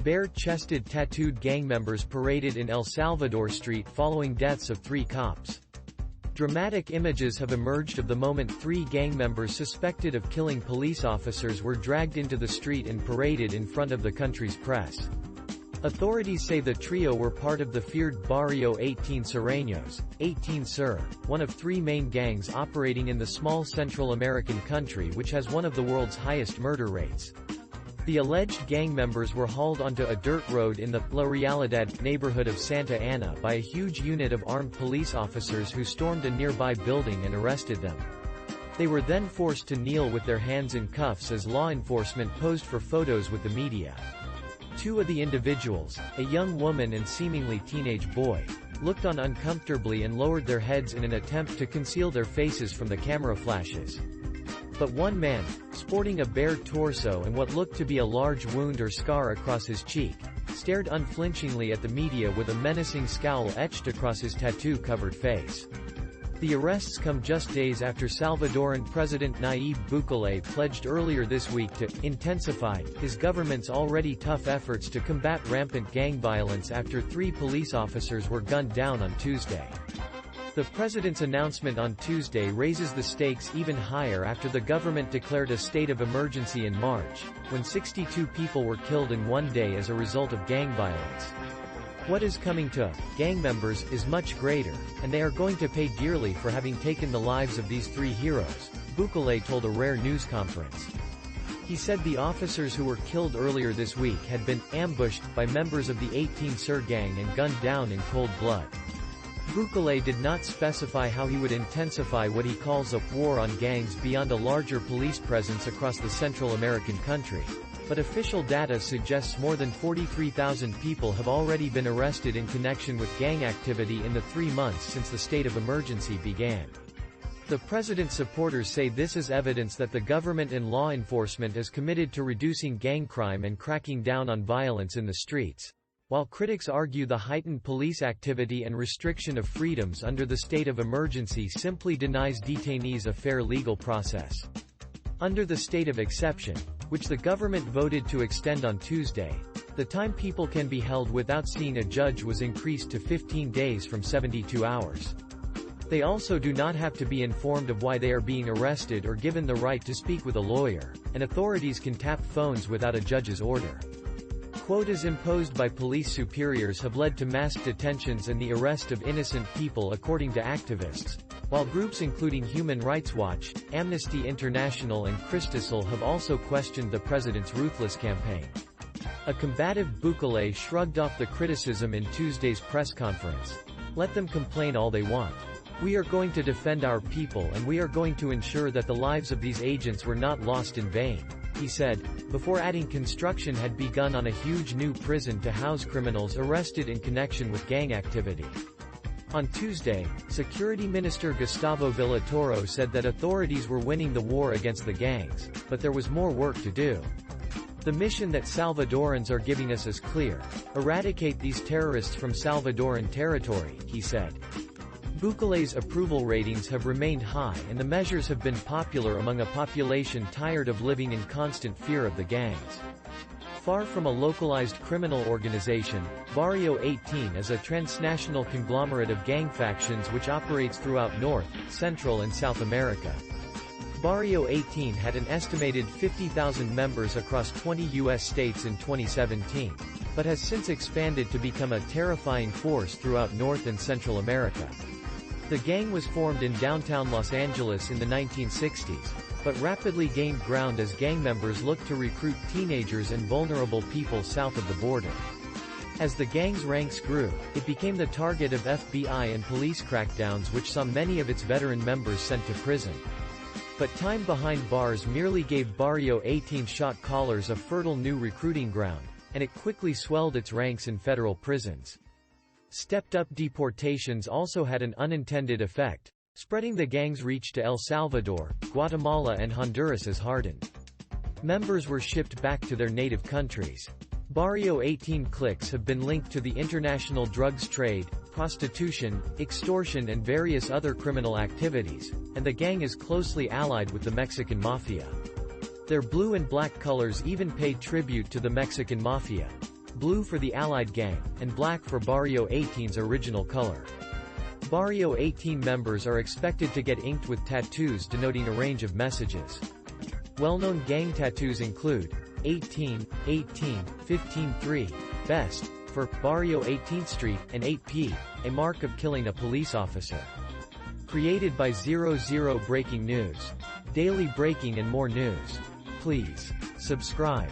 Bare-chested tattooed gang members paraded in El Salvador Street following deaths of 3 cops. Dramatic images have emerged of the moment 3 gang members suspected of killing police officers were dragged into the street and paraded in front of the country's press. Authorities say the trio were part of the feared Barrio 18 Sureños, 18 Sur, one of 3 main gangs operating in the small Central American country which has one of the world's highest murder rates. The alleged gang members were hauled onto a dirt road in the Realidad neighborhood of Santa Ana by a huge unit of armed police officers who stormed a nearby building and arrested them. They were then forced to kneel with their hands in cuffs as law enforcement posed for photos with the media. 2 of the individuals, a young woman and seemingly teenage boy, looked on uncomfortably and lowered their heads in an attempt to conceal their faces from the camera flashes. But one man, sporting a bare torso and what looked to be a large wound or scar across his cheek, stared unflinchingly at the media with a menacing scowl etched across his tattoo-covered face. The arrests come just days after Salvadoran President Nayib Bukele pledged earlier this week to intensify his government's already tough efforts to combat rampant gang violence after 3 police officers were gunned down on Tuesday. The president's announcement on Tuesday raises the stakes even higher after the government declared a state of emergency in March, when 62 people were killed in one day as a result of gang violence. What is coming to gang members is much greater, and they are going to pay dearly for having taken the lives of these 3 heroes, Bukele told a rare news conference. He said the officers who were killed earlier this week had been ambushed by members of the 18 Sur gang and gunned down in cold blood. Bukele did not specify how he would intensify what he calls a war on gangs beyond a larger police presence across the Central American country. But official data suggests more than 43,000 people have already been arrested in connection with gang activity in the 3 months since the state of emergency began. The president's supporters say this is evidence that the government and law enforcement is committed to reducing gang crime and cracking down on violence in the streets, while critics argue the heightened police activity and restriction of freedoms under the state of emergency simply denies detainees a fair legal process. Under the state of exception, which the government voted to extend on Tuesday, the time people can be held without seeing a judge was increased to 15 days from 72 hours. They also do not have to be informed of why they are being arrested or given the right to speak with a lawyer, and authorities can tap phones without a judge's order. Quotas imposed by police superiors have led to mass detentions and the arrest of innocent people according to activists, while groups including Human Rights Watch, Amnesty International and Cristosal have also questioned the president's ruthless campaign. A combative Bukele shrugged off the criticism in Tuesday's press conference. Let them complain all they want. We are going to defend our people and we are going to ensure that the lives of these agents were not lost in vain, he said, before adding construction had begun on a huge new prison to house criminals arrested in connection with gang activity. On Tuesday, Security Minister Gustavo Villatoro said that authorities were winning the war against the gangs, but there was more work to do. The mission that Salvadorans are giving us is clear: eradicate these terrorists from Salvadoran territory, he said. Bukele's approval ratings have remained high and the measures have been popular among a population tired of living in constant fear of the gangs. Far from a localized criminal organization, Barrio 18 is a transnational conglomerate of gang factions which operates throughout North, Central and South America. Barrio 18 had an estimated 50,000 members across 20 U.S. states in 2017, but has since expanded to become a terrifying force throughout North and Central America. The gang was formed in downtown Los Angeles in the 1960s, but rapidly gained ground as gang members looked to recruit teenagers and vulnerable people south of the border. As the gang's ranks grew, it became the target of FBI and police crackdowns which saw many of its veteran members sent to prison. But time behind bars merely gave Barrio 18 shot callers a fertile new recruiting ground, and it quickly swelled its ranks in federal prisons. Stepped-up deportations also had an unintended effect, spreading the gang's reach to El Salvador, Guatemala and Honduras as hardened members were shipped back to their native countries. Barrio 18 cliques have been linked to the international drugs trade, prostitution, extortion and various other criminal activities, and the gang is closely allied with the Mexican mafia. Their blue and black colors even pay tribute to the Mexican mafia. Blue for the allied gang, and black for Barrio 18's original color. Barrio 18 members are expected to get inked with tattoos denoting a range of messages. Well-known gang tattoos include 18, 18, 15-3, best, for Barrio 18th Street, and 8P, a mark of killing a police officer. Created by 00 Breaking News. Daily breaking and more news. Please subscribe.